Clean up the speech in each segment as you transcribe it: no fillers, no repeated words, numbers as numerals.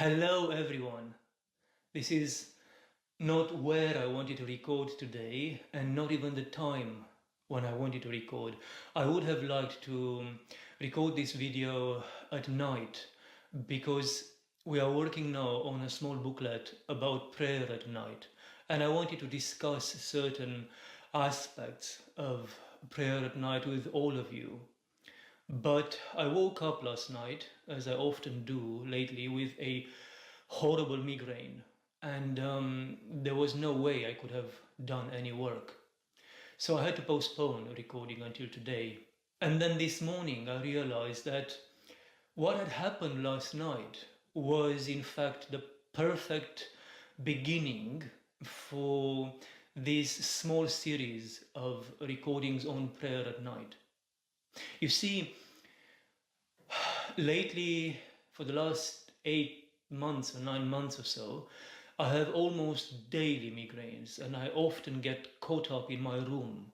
Hello everyone. This is not where I wanted to record today and not even the time when I wanted to record. I would have liked to record this video at night because we are working now on a small booklet about prayer at night, and I wanted to discuss certain aspects of prayer at night with all of you. But I woke up last night, as I often do lately, with a horrible migraine, and there was no way I could have done any work. So I had to postpone recording until today. And then this morning I realized that what had happened last night was in fact the perfect beginning for this small series of recordings on prayer at night. You see, lately, for the last 8 months or 9 months or so, I have almost daily migraines, and I often get caught up in my room,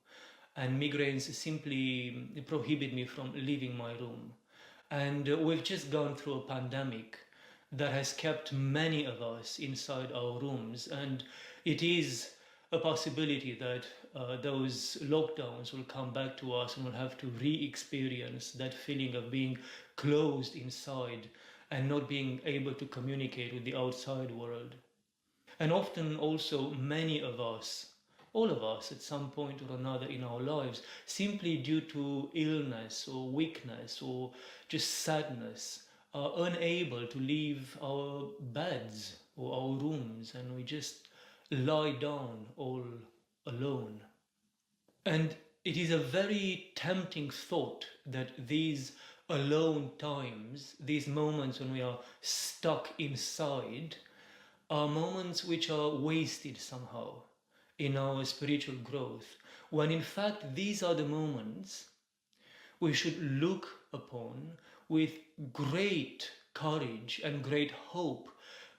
and migraines simply prohibit me from leaving my room. And we've just gone through a pandemic that has kept many of us inside our rooms, and it is a possibility that those lockdowns will come back to us and we'll have to re-experience that feeling of being closed inside and not being able to communicate with the outside world. And often also many of us, all of us at some point or another in our lives, simply due to illness or weakness or just sadness, are unable to leave our beds or our rooms, and we just lie down all alone. And it is a very tempting thought that these alone times, these moments when we are stuck inside, are moments which are wasted somehow in our spiritual growth, when in fact these are the moments we should look upon with great courage and great hope,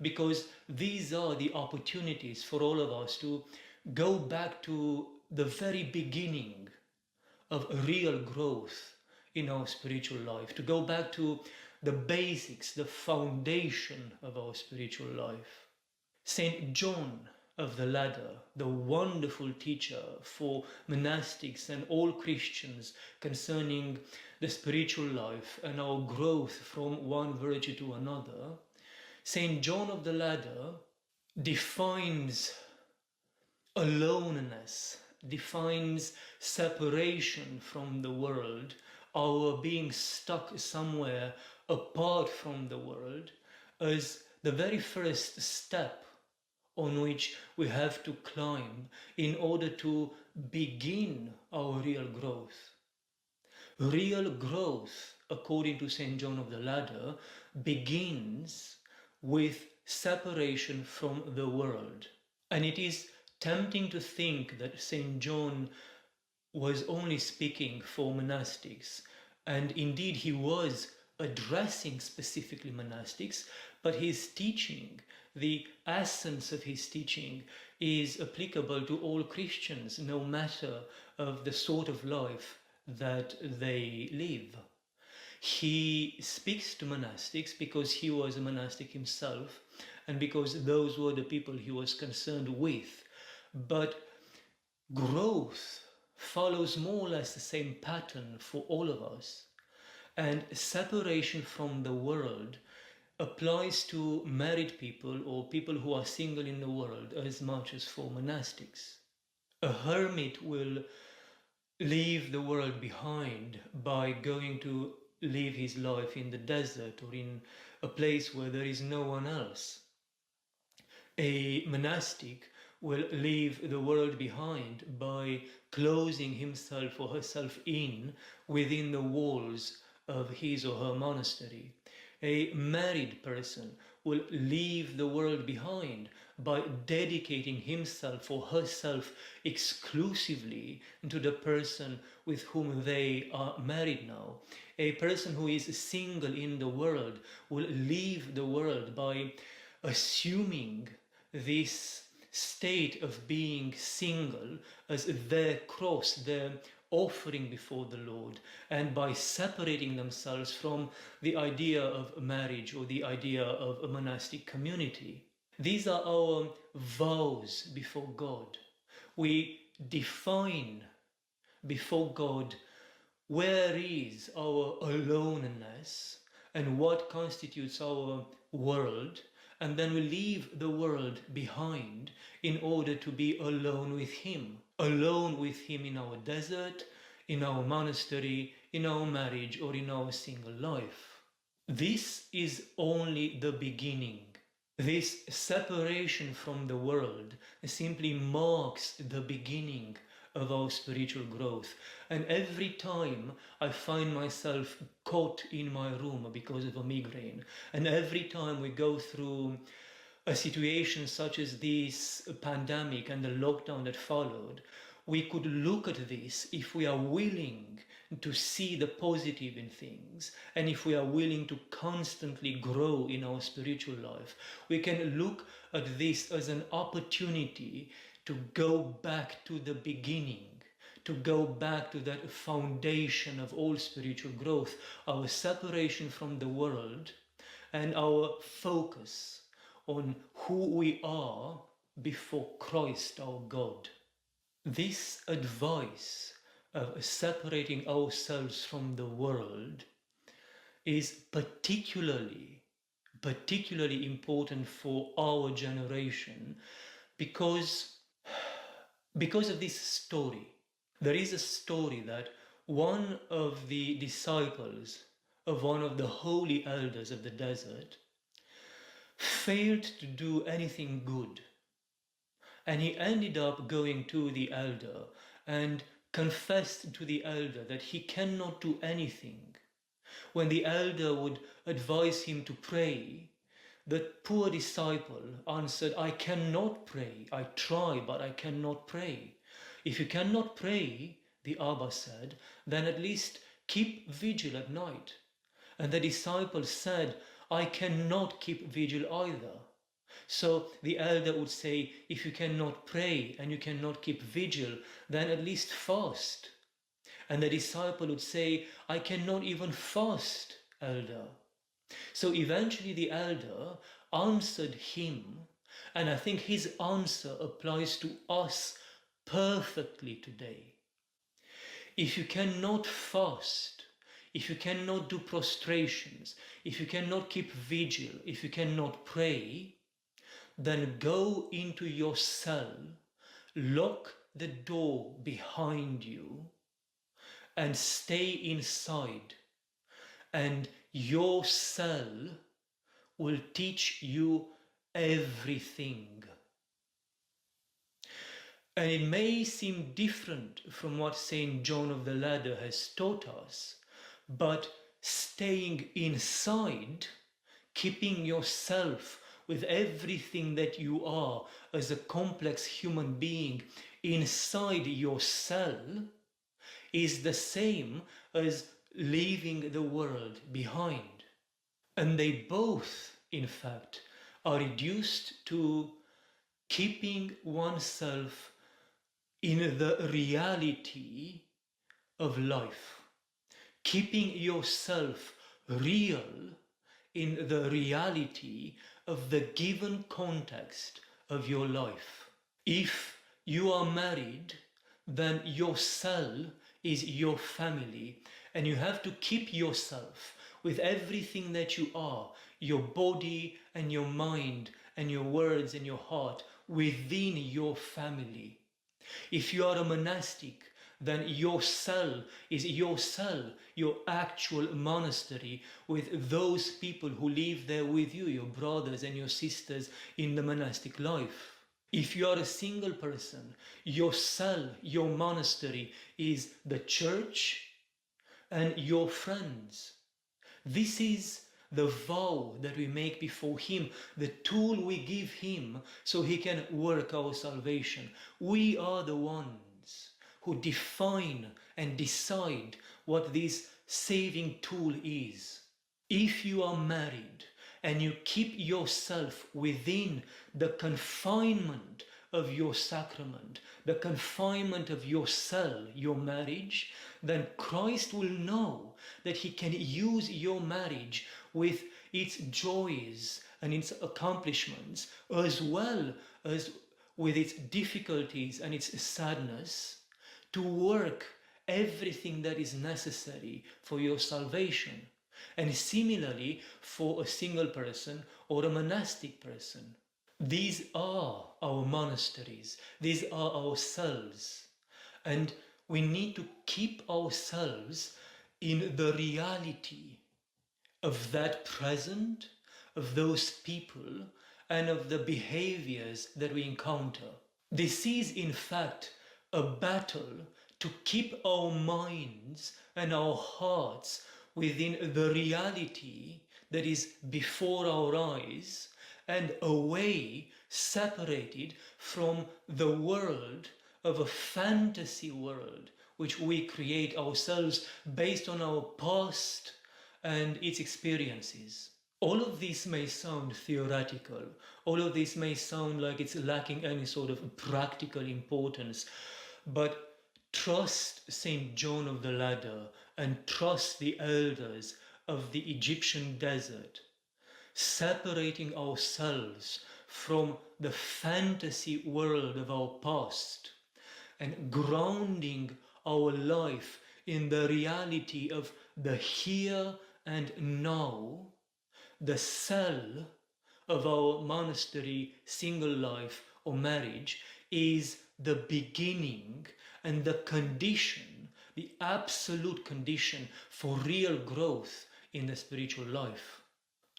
because these are the opportunities for all of us to go back to the very beginning of real growth in our spiritual life, to go back to the basics, the foundation of our spiritual life. Saint John of the Ladder, the wonderful teacher for monastics and all Christians concerning the spiritual life and our growth from one virtue to another, Saint John of the Ladder defines aloneness, defines separation from the world, our being stuck somewhere apart from the world, as the very first step on which we have to climb in order to begin our real growth. Real growth, according to St. John of the Ladder, begins with separation from the world. And it is tempting to think that St. John was only speaking for monastics, and indeed he was addressing specifically monastics, but his teaching, the essence of his teaching, is applicable to all Christians, no matter of the sort of life that they live. He speaks to monastics because he was a monastic himself, and because those were the people he was concerned with. But growth follows more or less the same pattern for all of us. And separation from the world applies to married people or people who are single in the world as much as for monastics. A hermit will leave the world behind by going to live his life in the desert or in a place where there is no one else. A monastic will leave the world behind by closing himself or herself in within the walls of his or her monastery. A married person will leave the world behind by dedicating himself or herself exclusively to the person with whom they are married now. A person who is single in the world will leave the world by assuming this state of being single as their cross, their offering before the Lord and by separating themselves from the idea of marriage or the idea of a monastic community. These are our vows before God. We define before God where is our aloneness and what constitutes our world, and then we leave the world behind in order to be alone with Him in our desert, in our monastery, in our marriage, or in our single life. This is only the beginning. This separation from the world simply marks the beginning of our spiritual growth. And every time I find myself caught in my room because of a migraine, and every time we go through a situation such as this pandemic and the lockdown that followed, we could look at this if we are willing to see the positive in things, and if we are willing to constantly grow in our spiritual life. We can look at this as an opportunity to go back to the beginning, to go back to that foundation of all spiritual growth, our separation from the world and our focus on who we are before Christ our God. This advice of separating ourselves from the world is particularly important for our generation because of this story. There is a story that one of the disciples of one of the holy elders of the desert failed to do anything good. And he ended up going to the elder and confessed to the elder that he cannot do anything. When the elder would advise him to pray, the poor disciple answered, "I cannot pray. I try, but I cannot pray." "If you cannot pray," the Abba said, "then at least keep vigil at night." And the disciple said, "I cannot keep vigil either." So the elder would say, "If you cannot pray and you cannot keep vigil, then at least fast." And the disciple would say, "I cannot even fast, elder." So eventually the elder answered him, and I think his answer applies to us perfectly today. If you cannot fast, if you cannot do prostrations, if you cannot keep vigil, if you cannot pray, then go into your cell, lock the door behind you, and stay inside. And your cell will teach you everything. And it may seem different from what St. John of the Ladder has taught us, but staying inside, keeping yourself with everything that you are as a complex human being inside your cell, is the same as leaving the world behind. And they both, in fact, are reduced to keeping oneself in the reality of life, keeping yourself real in the reality of the given context of your life. If you are married, then your cell is your family, and you have to keep yourself with everything that you are, your body and your mind and your words and your heart, within your family. If you are a monastic, then your cell is your cell, your actual monastery, with those people who live there with you, your brothers and your sisters in the monastic life. If you are a single person, your cell, your monastery is the church and your friends. This is the vow that we make before Him, the tool we give Him so He can work our salvation. We are the ones who define and decide what this saving tool is. If you are married and you keep yourself within the confinement of your sacrament, the confinement of your cell, your marriage, then Christ will know that he can use your marriage with its joys and its accomplishments, as well as with its difficulties and its sadness, to work everything that is necessary for your salvation. And similarly for a single person or a monastic person. These are our monasteries, these are our cells, and we need to keep ourselves in the reality of that present, of those people, and of the behaviors that we encounter. This is in fact a battle to keep our minds and our hearts within the reality that is before our eyes and away, separated from the world of a fantasy world which we create ourselves based on our past and its experiences. All of this may sound theoretical, all of this may sound like it's lacking any sort of practical importance, but trust St. John of the Ladder and trust the elders of the Egyptian desert, separating ourselves from the fantasy world of our past and grounding our life in the reality of the here and now. The cell of our monastery, single life or marriage is the beginning and the condition, the absolute condition for real growth in the spiritual life.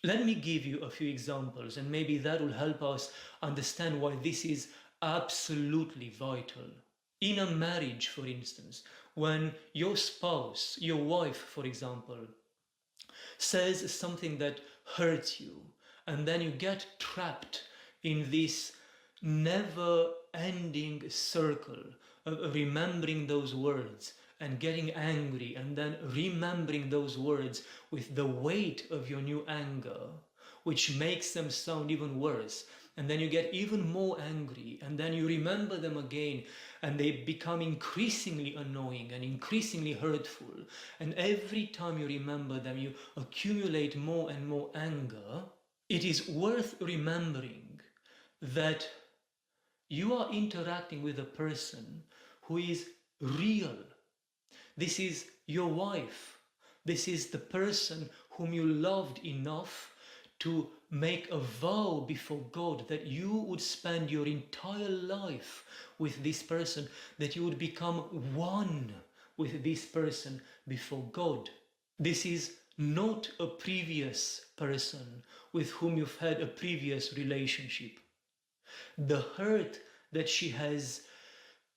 Let me give you a few examples, and maybe that will help us understand why this is absolutely vital. In a marriage, for instance, when your spouse, your wife, for example, says something that hurts you, and then you get trapped in this never-ending circle of remembering those words and getting angry, and then remembering those words with the weight of your new anger, which makes them sound even worse. And then you get even more angry, and then you remember them again, and they become increasingly annoying and increasingly hurtful. And every time you remember them, you accumulate more and more anger. It is worth remembering that you are interacting with a person who is real. This is your wife. This is the person whom you loved enough to make a vow before God that you would spend your entire life with this person, that you would become one with this person before God. This is not a previous person with whom you've had a previous relationship. The hurt that she has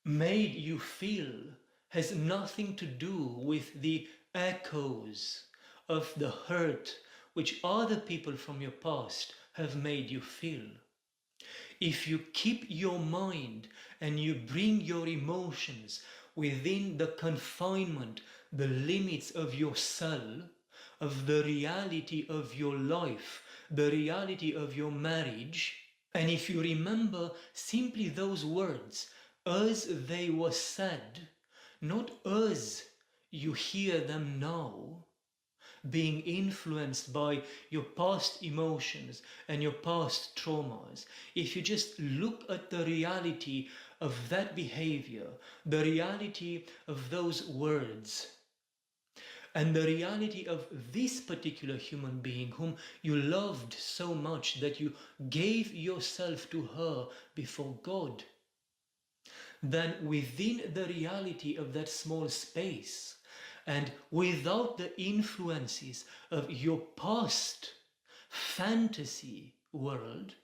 made you feel has nothing to do with the echoes of the hurt which other people from your past have made you feel. If you keep your mind and you bring your emotions within the confinement, the limits of your cell, of the reality of your life, the reality of your marriage, and if you remember simply those words as they were said, not as you hear them now, being influenced by your past emotions and your past traumas, if you just look at the reality of that behavior, the reality of those words, and the reality of this particular human being whom you loved so much that you gave yourself to her before God, then within the reality of that small space, and without the influences of your past fantasy world,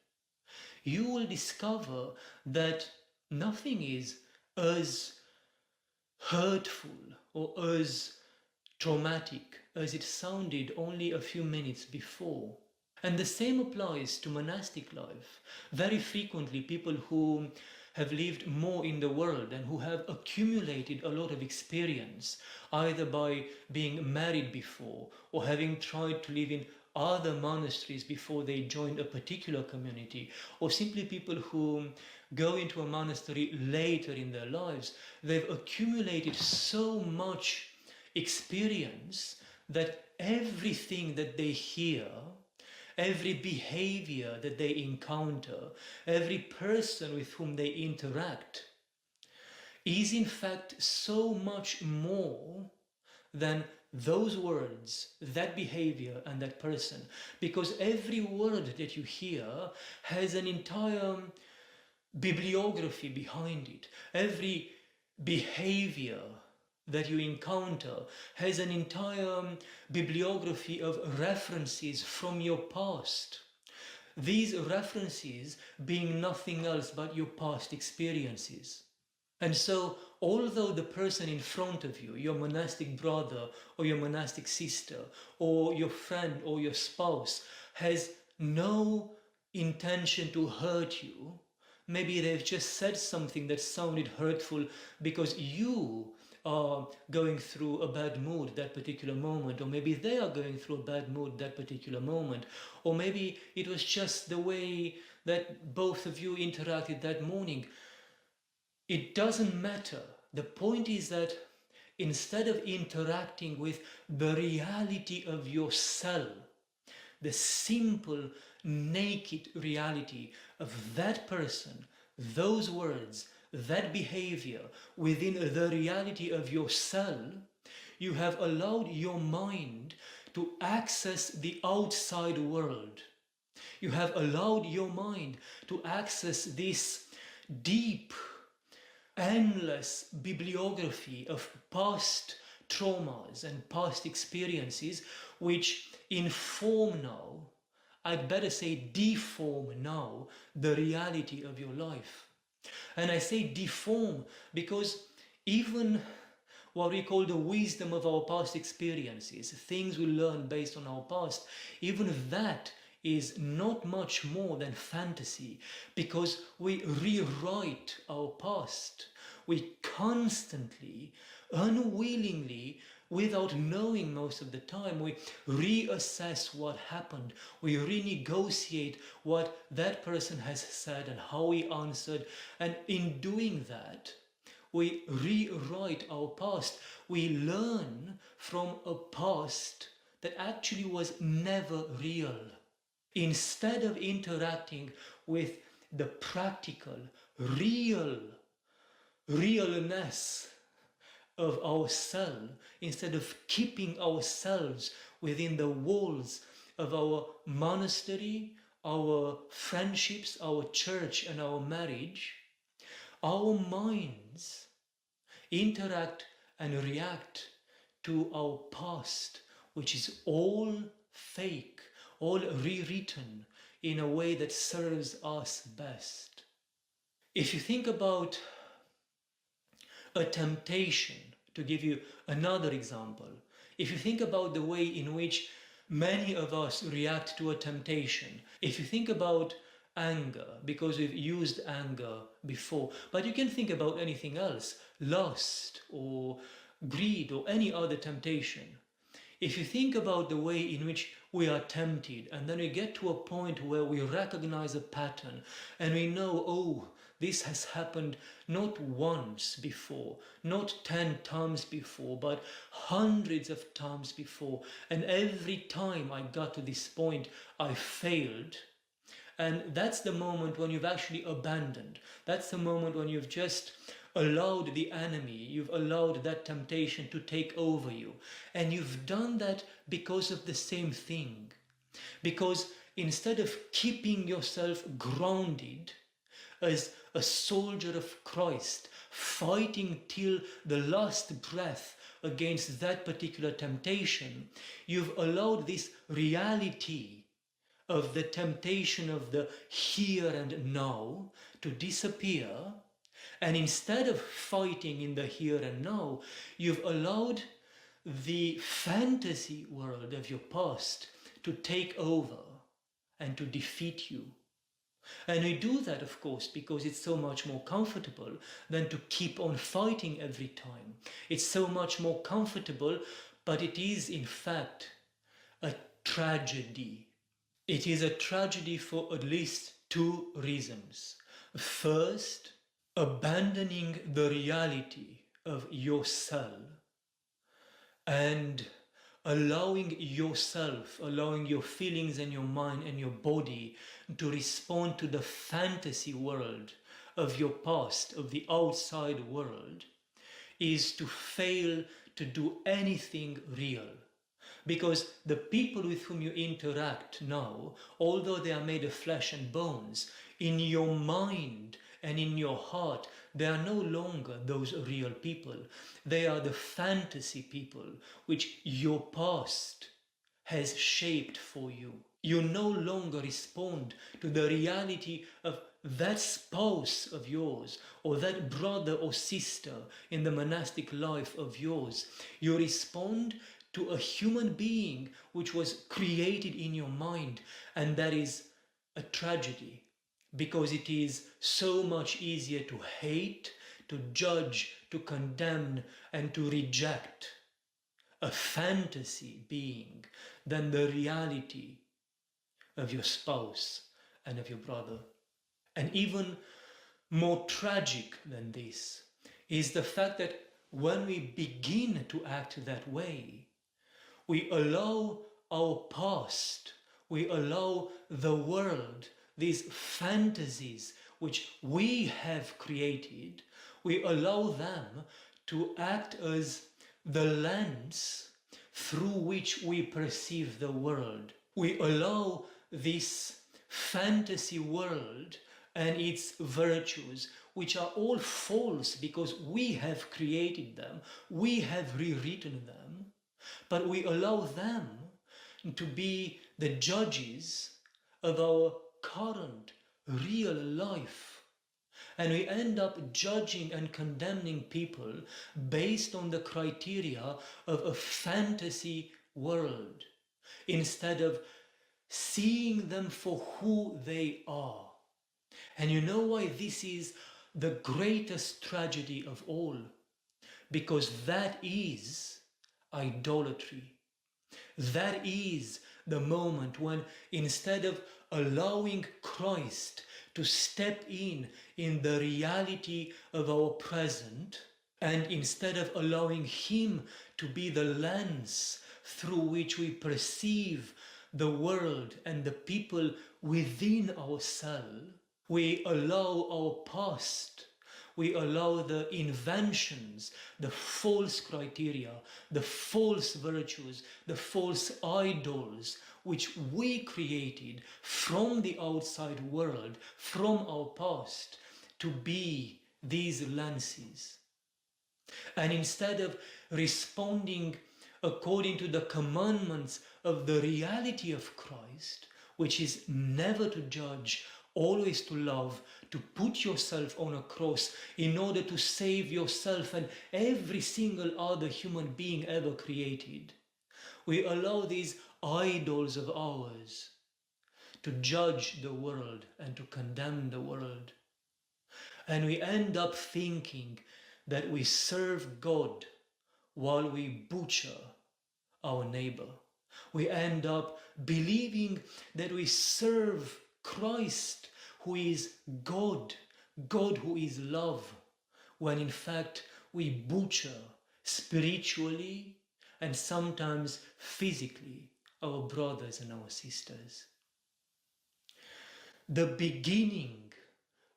you will discover that nothing is as hurtful or as traumatic as it sounded only a few minutes before. And the same applies to monastic life. Very frequently, people who have lived more in the world and who have accumulated a lot of experience, either by being married before or having tried to live in other monasteries before they joined a particular community, or simply people who go into a monastery later in their lives, they've accumulated so much experience that everything that they hear, every behavior that they encounter, every person with whom they interact, is in fact so much more than those words, that behavior, and that person. Because every word that you hear has an entire bibliography behind it. Every behavior that you encounter has an entire bibliography of references from your past. These references being nothing else but your past experiences. And so, although the person in front of you, your monastic brother or your monastic sister or your friend or your spouse, has no intention to hurt you, maybe they've just said something that sounded hurtful because you are going through a bad mood that particular moment, or maybe they are going through a bad mood that particular moment, or maybe it was just the way that both of you interacted that morning. It doesn't matter. The point is that instead of interacting with the reality of your cell, the simple, naked reality of that person, those words, that behavior within the reality of your cell, you have allowed your mind to access the outside world. You have allowed your mind to access this deep, endless bibliography of past traumas and past experiences which inform now, I'd better say deform now, the reality of your life. And I say deform because even what we call the wisdom of our past experiences, things we learn based on our past, even that is not much more than fantasy, because we rewrite our past. We constantly, unwillingly, without knowing most of the time, we reassess what happened. We renegotiate what that person has said and how he answered. And in doing that, we rewrite our past. We learn from a past that actually was never real. Instead of interacting with the practical, realness of our cell, instead of keeping ourselves within the walls of our monastery, our friendships, our church, and our marriage, our minds interact and react to our past, which is all fake, all rewritten in a way that serves us best. If you think about a temptation, to give you another example, if you think about the way in which many of us react to a temptation, if you think about anger, because we've used anger before, but you can think about anything else, lust or greed or any other temptation. If you think about the way in which we are tempted, and then we get to a point where we recognize a pattern and we know, oh, this has happened not once before, not 10 times before, but hundreds of times before. And every time I got to this point, I failed. And that's the moment when you've actually abandoned. That's the moment when you've just allowed the enemy, you've allowed that temptation to take over you. And you've done that because of the same thing. Because instead of keeping yourself grounded as a soldier of Christ, fighting till the last breath against that particular temptation, you've allowed this reality of the temptation of the here and now to disappear. And instead of fighting in the here and now, you've allowed the fantasy world of your past to take over and to defeat you. And we do that, of course, because it's so much more comfortable than to keep on fighting every time. It's so much more comfortable, but it is in fact a tragedy. It is a tragedy for at least two reasons. First, abandoning the reality of yourself and allowing yourself, allowing your feelings and your mind and your body to respond to the fantasy world of your past, of the outside world, is to fail to do anything real. Because the people with whom you interact now, although they are made of flesh and bones, in your mind and in your heart, they are no longer those real people. They are the fantasy people which your past has shaped for you. You no longer respond to the reality of that spouse of yours or that brother or sister in the monastic life of yours. You respond to a human being which was created in your mind, and that is a tragedy, because it is so much easier to hate, to judge, to condemn, and to reject a fantasy being than the reality of your spouse and of your brother. And even more tragic than this is the fact that when we begin to act that way, we allow our past, we allow the world, these fantasies which we have created, we allow them to act as the lens through which we perceive the world. We allow this fantasy world and its virtues, which are all false because we have created them, we have rewritten them, but we allow them to be the judges of our current real life. And we end up judging and condemning people based on the criteria of a fantasy world, instead of seeing them for who they are. And you know why this is the greatest tragedy of all? Because that is idolatry. That is the moment when, instead of allowing Christ to step in the reality of our present, and instead of allowing him to be the lens through which we perceive the world and the people within ourselves, we allow our past, we allow the inventions, the false criteria, the false virtues, the false idols which we created from the outside world, from our past, to be these lenses. And instead of responding according to the commandments of the reality of Christ, which is never to judge, always to love, to put yourself on a cross in order to save yourself and every single other human being ever created, we allow these idols of ours to judge the world and to condemn the world. And we end up thinking that we serve God while we butcher our neighbor. We end up believing that we serve Christ, who is God, God who is love, when in fact we butcher spiritually and sometimes physically our brothers and our sisters. The beginning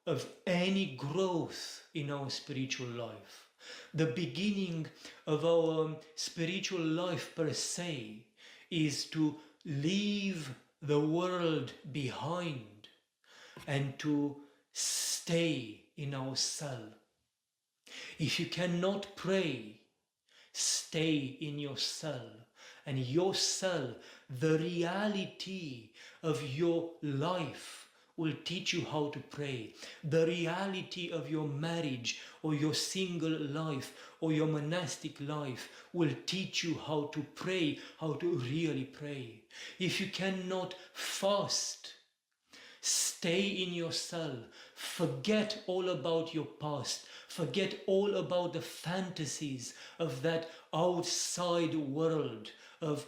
of any growth in our spiritual life, the beginning of our spiritual life per se, is to leave the world behind and to stay in our cell. If you cannot pray, stay in your cell. And your cell, the reality of your life, will teach you how to pray. The reality of your marriage or your single life or your monastic life will teach you how to pray, how to really pray. If you cannot fast, stay in your cell. Forget all about your past. Forget all about the fantasies of that outside world, of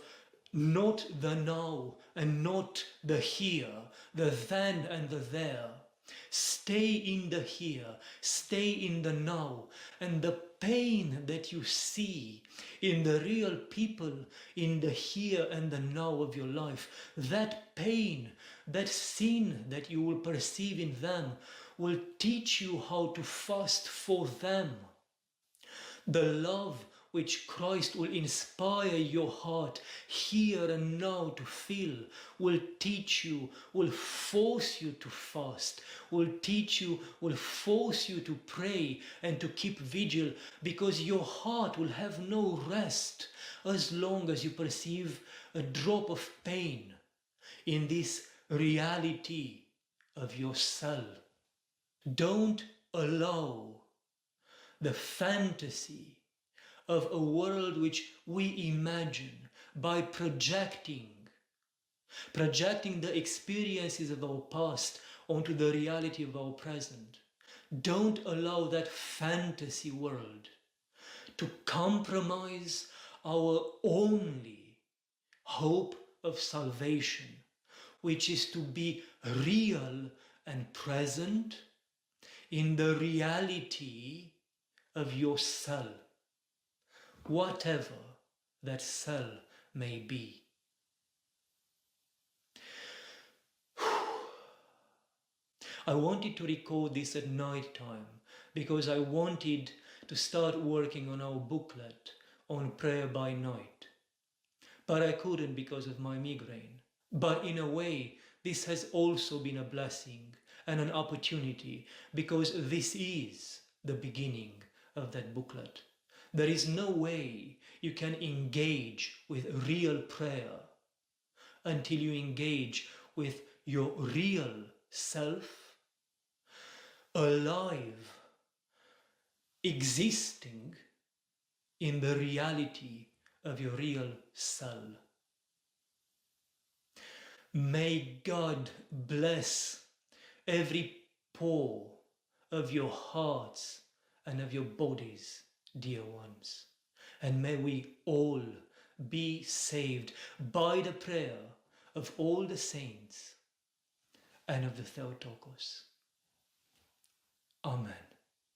not the now and not the here, the then and the there. Stay in the here, stay in the now, and the pain that you see in the real people, in the here and the now of your life, that pain, that sin that you will perceive in them will teach you how to fast for them. The love which Christ will inspire your heart here and now to feel, will teach you, will force you to fast, will teach you, will force you to pray and to keep vigil, because your heart will have no rest as long as you perceive a drop of pain in this reality of your cell. Don't allow the fantasy of a world which we imagine by projecting the experiences of our past onto the reality of our present. Don't allow that fantasy world to compromise our only hope of salvation, which is to be real and present in the reality of your cell, whatever that cell may be. I wanted to record this at night time because I wanted to start working on our booklet on prayer by night. But I couldn't because of my migraine. But in a way, this has also been a blessing and an opportunity, because this is the beginning of that booklet. There is no way you can engage with real prayer until you engage with your real self, alive, existing in the reality of your real cell. May God bless every pore of your hearts and of your bodies, dear ones. And may we all be saved by the prayer of all the saints and of the Theotokos. Amen.